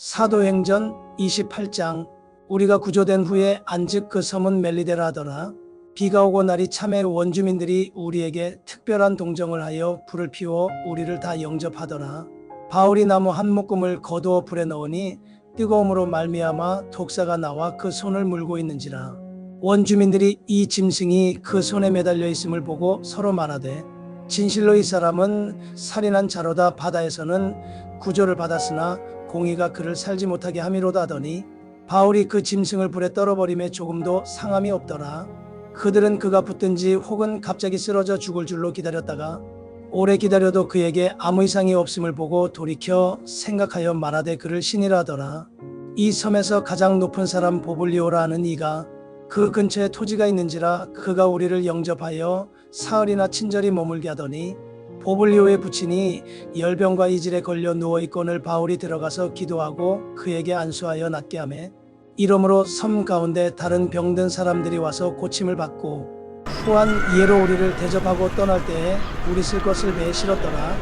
사도행전 28장. 우리가 구조된 후에 안즉 그 섬은 멜리데라 하더라. 비가 오고 날이 참에 원주민들이 우리에게 특별한 동정을 하여 불을 피워 우리를 다 영접하더라. 바울이 나무 한 묶음을 거두어 불에 넣으니 뜨거움으로 말미암아 독사가 나와 그 손을 물고 있는지라. 원주민들이 이 짐승이 그 손에 매달려 있음을 보고 서로 말하되 진실로 이 사람은 살인한 자로다. 바다에서는 구조를 받았으나 공의가 그를 살지 못하게 함이로다 하더니 바울이 그 짐승을 불에 떨어버림에 조금도 상함이 없더라. 그들은 그가 붙든지 혹은 갑자기 쓰러져 죽을 줄로 기다렸다가 오래 기다려도 그에게 아무 이상이 없음을 보고 돌이켜 생각하여 말하되 그를 신이라 하더라. 이 섬에서 가장 높은 사람 보블리오라 하는 이가 그 근처에 토지가 있는지라 그가 우리를 영접하여 사흘이나 친절히 머물게 하더니 보블리오의 부친이 열병과 이질에 걸려 누워있거늘 바울이 들어가서 기도하고 그에게 안수하여 낫게 하매 이러므로 섬 가운데 다른 병든 사람들이 와서 고침을 받고 후한 이해로 우리를 대접하고 떠날 때에 우리 쓸 것을 배에 실었더라.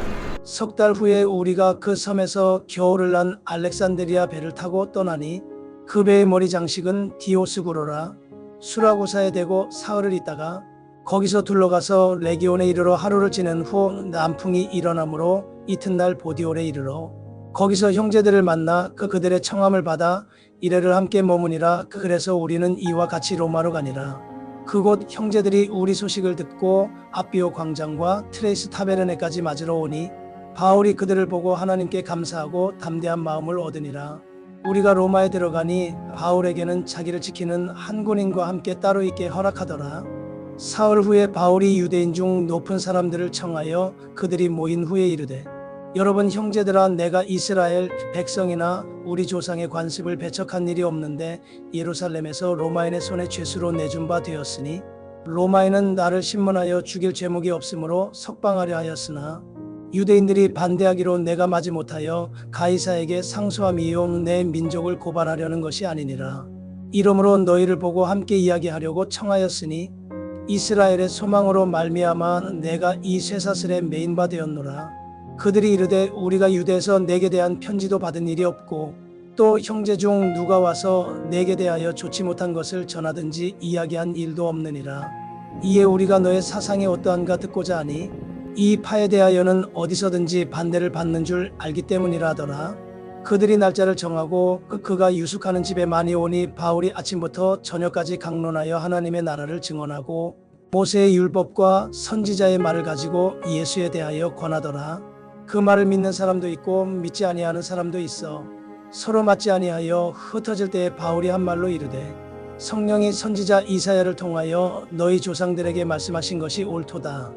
석 달 후에 우리가 그 섬에서 겨울을 난 알렉산드리아 배를 타고 떠나니 그 배의 머리 장식은 디오스구로라. 수라구사에 대고 사흘을 있다가 거기서 둘러가서 레기온에 이르러 하루를 지낸 후 남풍이 일어나므로 이튿날 보디올에 이르러 거기서 형제들을 만나 그들의 청함을 받아 이래를 함께 머무니라. 그래서 우리는 이와 같이 로마로 가니라. 그곳 형제들이 우리 소식을 듣고 아비오 광장과 트레이스 타베르네까지 맞으러 오니 바울이 그들을 보고 하나님께 감사하고 담대한 마음을 얻으니라. 우리가 로마에 들어가니 바울에게는 자기를 지키는 한 군인과 함께 따로 있게 허락하더라. 사흘 후에 바울이 유대인 중 높은 사람들을 청하여 그들이 모인 후에 이르되 여러분 형제들아, 내가 이스라엘 백성이나 우리 조상의 관습을 배척한 일이 없는데 예루살렘에서 로마인의 손에 죄수로 내준 바 되었으니 로마인은 나를 신문하여 죽일 죄목이 없으므로 석방하려 하였으나 유대인들이 반대하기로 내가 마지못하여 가이사에게 상소함이요 내 민족을 고발하려는 것이 아니니라. 이러므로 너희를 보고 함께 이야기하려고 청하였으니 이스라엘의 소망으로 말미암아 내가 이 쇠사슬에 매인 바 되었노라. 그들이 이르되 우리가 유대에서 내게 대한 편지도 받은 일이 없고 또 형제 중 누가 와서 내게 대하여 좋지 못한 것을 전하든지 이야기한 일도 없느니라. 이에 우리가 너의 사상이 어떠한가 듣고자 하니 이 파에 대하여는 어디서든지 반대를 받는 줄 알기 때문이라 하더라. 그들이 날짜를 정하고 그가 유숙하는 집에 많이 오니 바울이 아침부터 저녁까지 강론하여 하나님의 나라를 증언하고 모세의 율법과 선지자의 말을 가지고 예수에 대하여 권하더라. 그 말을 믿는 사람도 있고 믿지 아니하는 사람도 있어 서로 맞지 아니하여 흩어질 때에 바울이 한 말로 이르되 성령이 선지자 이사야를 통하여 너희 조상들에게 말씀하신 것이 옳도다.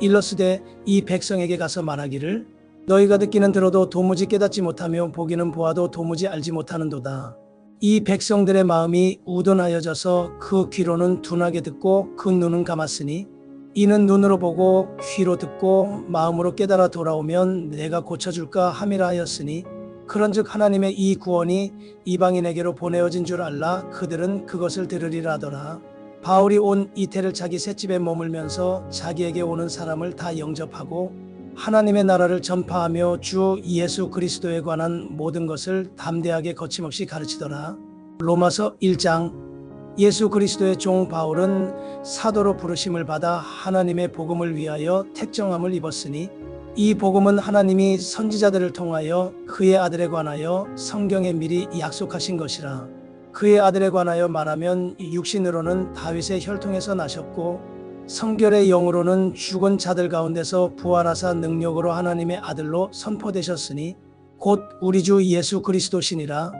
일러스되 이 백성에게 가서 말하기를 너희가 듣기는 들어도 도무지 깨닫지 못하며 보기는 보아도 도무지 알지 못하는도다. 이 백성들의 마음이 우둔하여져서 그 귀로는 둔하게 듣고 그 눈은 감았으니 이는 눈으로 보고 귀로 듣고 마음으로 깨달아 돌아오면 내가 고쳐줄까 함이라 하였으니 그런즉 하나님의 이 구원이 이방인에게로 보내어진 줄 알라. 그들은 그것을 들으리라 하더라. 바울이 온 이태를 자기 셋집에 머물면서 자기에게 오는 사람을 다 영접하고 하나님의 나라를 전파하며 주 예수 그리스도에 관한 모든 것을 담대하게 거침없이 가르치더라. 로마서 1장. 예수 그리스도의 종 바울은 사도로 부르심을 받아 하나님의 복음을 위하여 택정함을 입었으니 이 복음은 하나님이 선지자들을 통하여 그의 아들에 관하여 성경에 미리 약속하신 것이라. 그의 아들에 관하여 말하면 육신으로는 다윗의 혈통에서 나셨고 성결의 영으로는 죽은 자들 가운데서 부활하사 능력으로 하나님의 아들로 선포되셨으니 곧 우리 주 예수 그리스도시니라.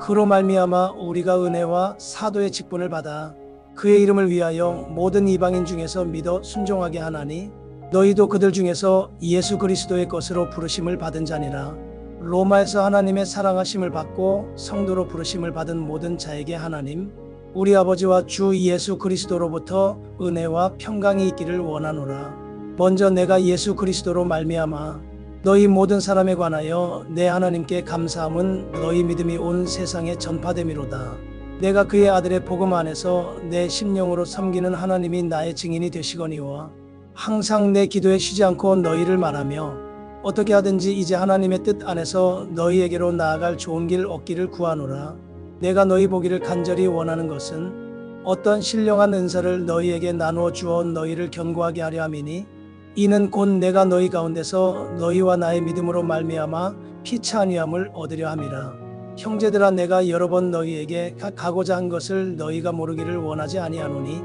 그로 말미암아 우리가 은혜와 사도의 직분을 받아 그의 이름을 위하여 모든 이방인 중에서 믿어 순종하게 하나니 너희도 그들 중에서 예수 그리스도의 것으로 부르심을 받은 자니라. 로마에서 하나님의 사랑하심을 받고 성도로 부르심을 받은 모든 자에게 하나님 우리 아버지와 주 예수 그리스도로부터 은혜와 평강이 있기를 원하노라. 먼저 내가 예수 그리스도로 말미암아 너희 모든 사람에 관하여 내 하나님께 감사함은 너희 믿음이 온 세상에 전파됨이로다. 내가 그의 아들의 복음 안에서 내 심령으로 섬기는 하나님이 나의 증인이 되시거니와 항상 내 기도에 쉬지 않고 너희를 말하며 어떻게 하든지 이제 하나님의 뜻 안에서 너희에게로 나아갈 좋은 길 얻기를 구하노라. 내가 너희 보기를 간절히 원하는 것은 어떤 신령한 은사를 너희에게 나누어 주어 너희를 견고하게 하려 함이니 이는 곧 내가 너희 가운데서 너희와 나의 믿음으로 말미암아 피차 아니함을 얻으려 함이라. 형제들아, 내가 여러 번 너희에게 가고자 한 것을 너희가 모르기를 원하지 아니하노니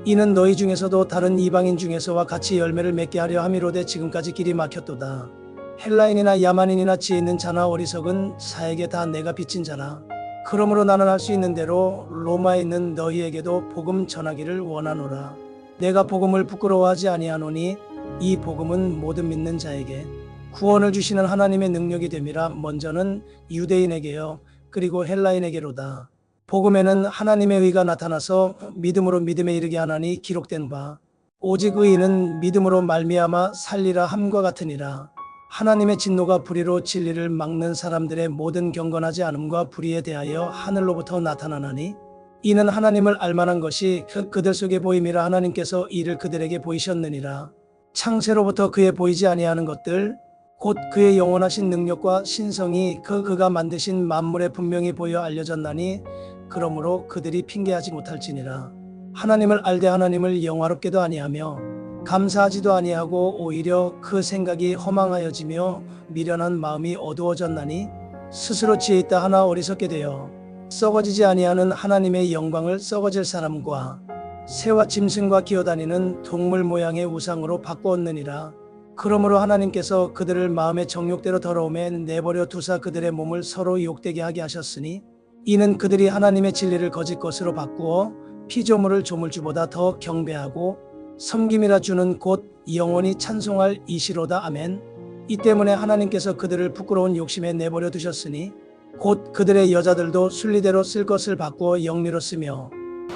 이는 너희 중에서도 다른 이방인 중에서와 같이 열매를 맺게 하려 함이로되 지금까지 길이 막혔도다. 헬라인이나 야만인이나 지혜 있는 자나 어리석은 자에게 다 내가 빚진 자라. 그러므로 나는 할 수 있는 대로 로마에 있는 너희에게도 복음 전하기를 원하노라. 내가 복음을 부끄러워하지 아니하노니 이 복음은 모든 믿는 자에게 구원을 주시는 하나님의 능력이 됨이라. 먼저는 유대인에게요 그리고 헬라인에게로다. 복음에는 하나님의 의가 나타나서 믿음으로 믿음에 이르게 하나니 기록된 바 오직 의인은 믿음으로 말미암아 살리라 함과 같으니라. 하나님의 진노가 불의로 진리를 막는 사람들의 모든 경건하지 않음과 불의에 대하여 하늘로부터 나타나나니 이는 하나님을 알만한 것이 그들 속에 보임이라. 하나님께서 이를 그들에게 보이셨느니라. 창세로부터 그의 보이지 아니하는 것들 곧 그의 영원하신 능력과 신성이 그가 만드신 만물에 분명히 보여 알려졌나니 그러므로 그들이 핑계하지 못할지니라. 하나님을 알되 하나님을 영화롭게도 아니하며 감사하지도 아니하고 오히려 그 생각이 허망하여지며 미련한 마음이 어두워졌나니 스스로 지혜 있다 하나 어리석게 되어 썩어지지 아니하는 하나님의 영광을 썩어질 사람과 새와 짐승과 기어다니는 동물 모양의 우상으로 바꾸었느니라. 그러므로 하나님께서 그들을 마음의 정욕대로 더러움에 내버려 두사 그들의 몸을 서로 욕되게 하게 하셨으니 이는 그들이 하나님의 진리를 거짓 것으로 바꾸어 피조물을 조물주보다 더 경배하고 섬김이라. 주는 곧 영원히 찬송할 이시로다. 아멘. 이 때문에 하나님께서 그들을 부끄러운 욕심에 내버려 두셨으니 곧 그들의 여자들도 순리대로 쓸 것을 바꾸어 영리로 쓰며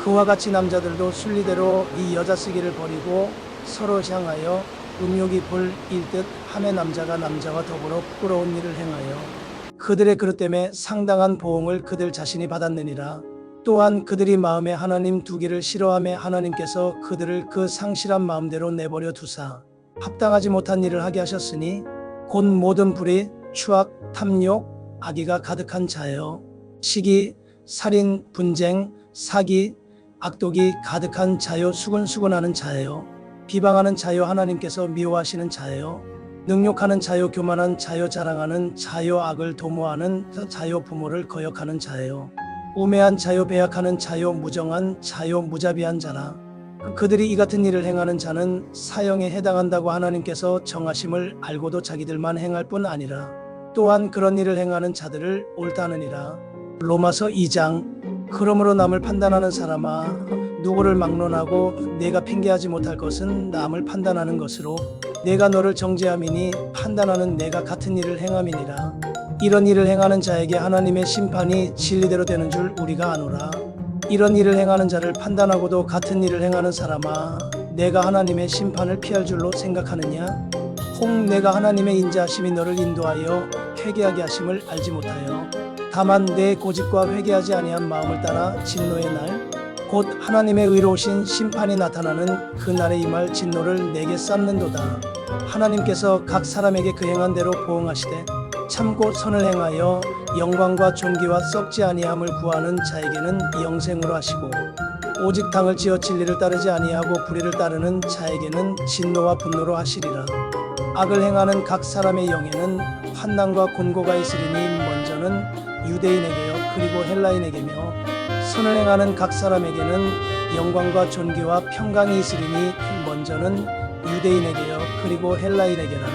그와 같이 남자들도 순리대로 이 여자 쓰기를 버리고 서로 향하여 음욕이 불일 듯 함의 남자가 남자와 더불어 부끄러운 일을 행하여 그들의 그릇 때문에 상당한 보응을 그들 자신이 받았느니라. 또한 그들이 마음에 하나님 두기를 싫어하며 하나님께서 그들을 그 상실한 마음대로 내버려 두사 합당하지 못한 일을 하게 하셨으니 곧 모든 불의, 추악, 탐욕, 악의가 가득한 자여 시기, 살인, 분쟁, 사기, 악독이 가득한 자여 수근수근하는 자여 비방하는 자여 하나님께서 미워하시는 자여 능욕하는 자여 교만한 자여 자랑하는 자여 악을 도모하는 자여 부모를 거역하는 자여 우매한 자여 배약하는 자여 무정한 자여 무자비한 자라. 그들이 이 같은 일을 행하는 자는 사형에 해당한다고 하나님께서 정하심을 알고도 자기들만 행할 뿐 아니라 또한 그런 일을 행하는 자들을 옳다 하느니라. 로마서 2장. 그러므로 남을 판단하는 사람아, 누구를 막론하고 내가 핑계하지 못할 것은 남을 판단하는 것으로 내가 너를 정죄함이니 판단하는 내가 같은 일을 행함이니라. 이런 일을 행하는 자에게 하나님의 심판이 진리대로 되는 줄 우리가 아노라. 이런 일을 행하는 자를 판단하고도 같은 일을 행하는 사람아, 내가 하나님의 심판을 피할 줄로 생각하느냐? 혹 내가 하나님의 인자하심이 너를 인도하여 회개하게 하심을 알지 못하여 다만 내 고집과 회개하지 아니한 마음을 따라 진노의 날 곧 하나님의 의로우신 심판이 나타나는 그 날에 임할 진노를 내게 쌓는도다. 하나님께서 각 사람에게 그 행한 대로 보응하시되 참고 선을 행하여 영광과 존귀와 썩지 아니함을 구하는 자에게는 영생으로 하시고 오직 당을 지어 진리를 따르지 아니하고 불의를 따르는 자에게는 진노와 분노로 하시리라. 악을 행하는 각 사람의 영에는 환난과 곤고가 있으리니 먼저는 유대인에게요 그리고 헬라인에게며 선을 행하는 각 사람에게는 영광과 존귀와 평강이 있으리니 먼저는 유대인에게요 그리고 헬라인에게라.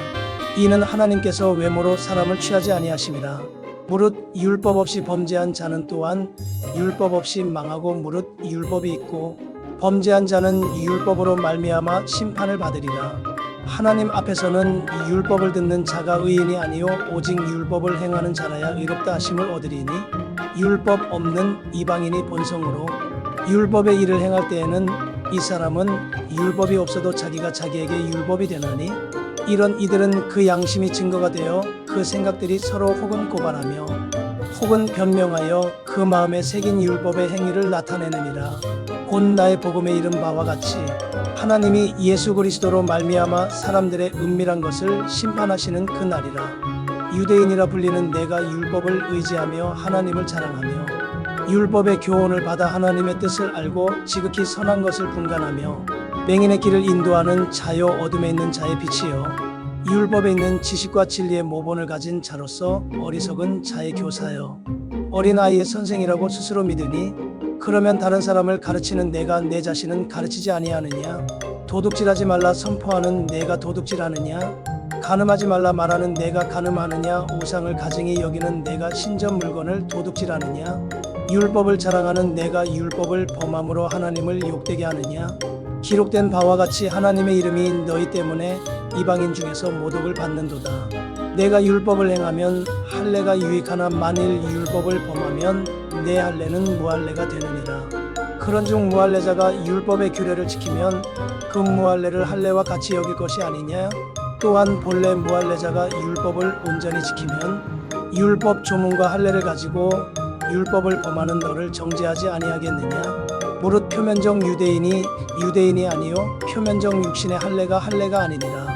이는 하나님께서 외모로 사람을 취하지 아니하심이라. 무릇 율법 없이 범죄한 자는 또한 율법 없이 망하고 무릇 율법이 있고 범죄한 자는 율법으로 말미암아 심판을 받으리라. 하나님 앞에서는 율법을 듣는 자가 의인이 아니요 오직 율법을 행하는 자라야 의롭다 하심을 얻으리니 율법 없는 이방인이 본성으로 율법의 일을 행할 때에는 이 사람은 율법이 없어도 자기가 자기에게 율법이 되나니 이런 이들은 그 양심이 증거가 되어 그 생각들이 서로 혹은 고발하며 혹은 변명하여 그 마음에 새긴 율법의 행위를 나타내느니라. 곧 나의 복음에 이른 바와 같이 하나님이 예수 그리스도로 말미암아 사람들의 은밀한 것을 심판하시는 그 날이라. 유대인이라 불리는 내가 율법을 의지하며 하나님을 자랑하며 율법의 교훈을 받아 하나님의 뜻을 알고 지극히 선한 것을 분간하며 맹인의 길을 인도하는 자요 어둠에 있는 자의 빛이요 율법에 있는 지식과 진리의 모본을 가진 자로서 어리석은 자의 교사요 어린아이의 선생이라고 스스로 믿으니 그러면 다른 사람을 가르치는 내가 내 자신은 가르치지 아니하느냐? 도둑질하지 말라 선포하는 내가 도둑질하느냐? 간음하지 말라 말하는 내가 간음하느냐? 우상을 가증히 여기는 내가 신전 물건을 도둑질하느냐? 율법을 자랑하는 내가 율법을 범함으로 하나님을 욕되게 하느냐? 기록된 바와 같이 하나님의 이름이 너희 때문에 이방인 중에서 모독을 받는도다. 내가 율법을 행하면 할례가 유익하나 만일 율법을 범하면 내 할례는 무할례가 되느니라. 그런즉 무할례자가 율법의 규례를 지키면 그 무할례를 할례와 같이 여길 것이 아니냐? 또한 본래 무할례자가 율법을 온전히 지키면 율법 조문과 할례를 가지고 율법을 범하는 너를 정죄하지 아니하겠느냐? 무릇 표면적 유대인이 유대인이 아니요 표면적 육신의 할례가 할례가 아니니라.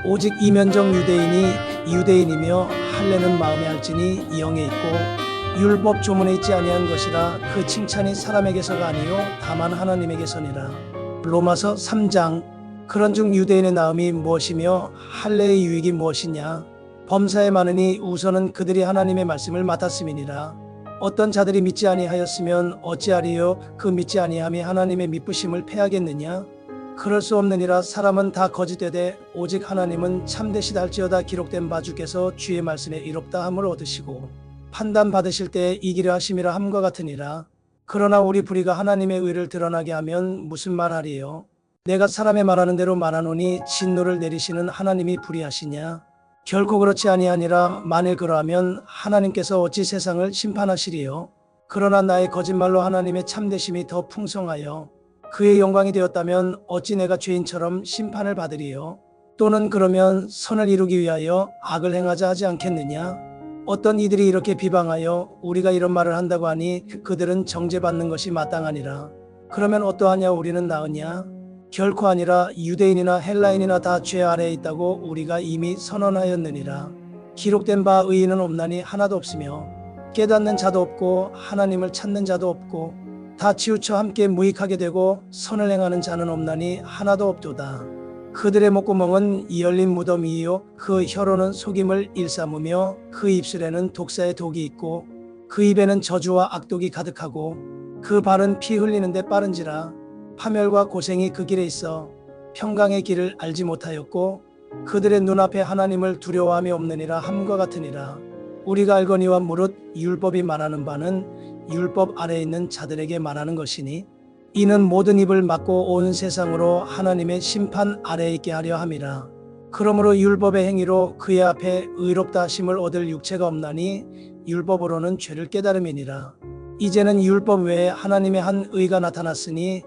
오직 이면적 유대인이 유대인이며 할례는 마음에 할지니 영에 있고 율법 조문에 있지 아니한 것이라. 그 칭찬이 사람에게서가 아니요 다만 하나님에게서니라. 로마서 3장. 그런즉 유대인의 나음이 무엇이며 할례의 유익이 무엇이냐? 범사에 많으니 우선은 그들이 하나님의 말씀을 맡았음이니라. 어떤 자들이 믿지 아니하였으면 어찌하리요? 그 믿지 아니함이 하나님의 미쁘심을 패하겠느냐? 그럴 수 없느니라. 사람은 다 거짓되되 오직 하나님은 참되시다 할지어다. 기록된 바 주께서 주의 말씀에 이롭다 함을 얻으시고 판단 받으실 때에 이기려 하심이라 함과 같으니라. 그러나 우리 불의가 하나님의 의를 드러나게 하면 무슨 말하리요? 내가 사람의 말하는 대로 말하노니 진노를 내리시는 하나님이 불의하시냐? 결코 그렇지 아니하니라. 만일 그러하면 하나님께서 어찌 세상을 심판하시리요? 그러나 나의 거짓말로 하나님의 참되심이 더 풍성하여 그의 영광이 되었다면 어찌 내가 죄인처럼 심판을 받으리요? 또는 그러면 선을 이루기 위하여 악을 행하자 하지 않겠느냐? 어떤 이들이 이렇게 비방하여 우리가 이런 말을 한다고 하니 그들은 정죄받는 것이 마땅하니라. 그러면 어떠하냐? 우리는 나으냐? 결코 아니라. 유대인이나 헬라인이나 다 죄 아래에 있다고 우리가 이미 선언하였느니라. 기록된 바 의인은 없나니 하나도 없으며 깨닫는 자도 없고 하나님을 찾는 자도 없고 다 치우쳐 함께 무익하게 되고 선을 행하는 자는 없나니 하나도 없도다. 그들의 목구멍은 열린 무덤이요 그 혀로는 속임을 일삼으며 그 입술에는 독사의 독이 있고 그 입에는 저주와 악독이 가득하고 그 발은 피 흘리는데 빠른지라. 파멸과 고생이 그 길에 있어 평강의 길을 알지 못하였고 그들의 눈앞에 하나님을 두려워함이 없느니라 함과 같으니라. 우리가 알거니와 무릇 율법이 말하는 바는 율법 아래에 있는 자들에게 말하는 것이니 이는 모든 입을 막고 온 세상으로 하나님의 심판 아래에 있게 하려 함이라. 그러므로 율법의 행위로 그의 앞에 의롭다 하심을 얻을 육체가 없나니 율법으로는 죄를 깨달음이니라. 이제는 율법 외에 하나님의 한 의가 나타났으니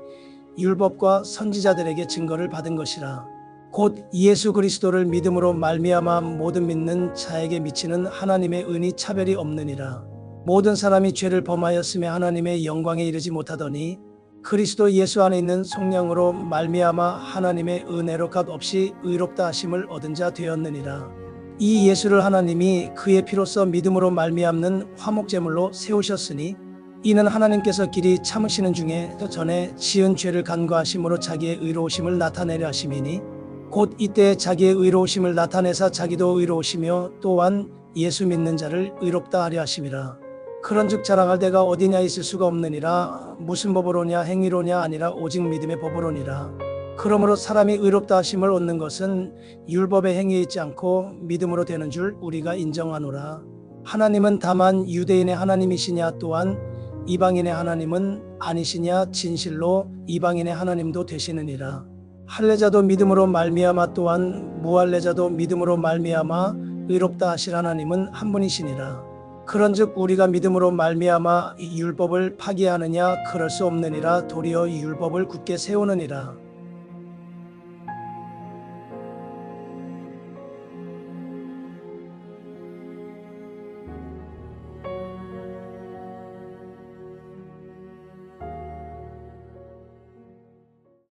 율법과 선지자들에게 증거를 받은 것이라. 곧 예수 그리스도를 믿음으로 말미암아 모든 믿는 자에게 미치는 하나님의 은이 차별이 없느니라. 모든 사람이 죄를 범하였으며 하나님의 영광에 이르지 못하더니 그리스도 예수 안에 있는 성령으로 말미암아 하나님의 은혜로 값 없이 의롭다 하심을 얻은 자 되었느니라. 이 예수를 하나님이 그의 피로써 믿음으로 말미암는 화목제물로 세우셨으니 이는 하나님께서 길이 참으시는 중에 전에 지은 죄를 간과하심으로 자기의 의로우심을 나타내려 하심이니 곧 이때 자기의 의로우심을 나타내사 자기도 의로우시며 또한 예수 믿는 자를 의롭다 하려 하심이라. 그런즉 자랑할 데가 어디냐? 있을 수가 없느니라. 무슨 법으로냐? 행위로냐? 아니라 오직 믿음의 법으로니라. 그러므로 사람이 의롭다 하심을 얻는 것은 율법의 행위에 있지 않고 믿음으로 되는 줄 우리가 인정하노라. 하나님은 다만 유대인의 하나님이시냐? 또한 이방인의 하나님은 아니시냐? 진실로 이방인의 하나님도 되시느니라. 할례자도 믿음으로 말미암아 또한 무할례자도 믿음으로 말미암아 의롭다 하실 하나님은 한 분이시니라. 그런즉 우리가 믿음으로 말미암아 이 율법을 파기하느냐? 그럴 수 없느니라. 도리어 율법을 굳게 세우느니라.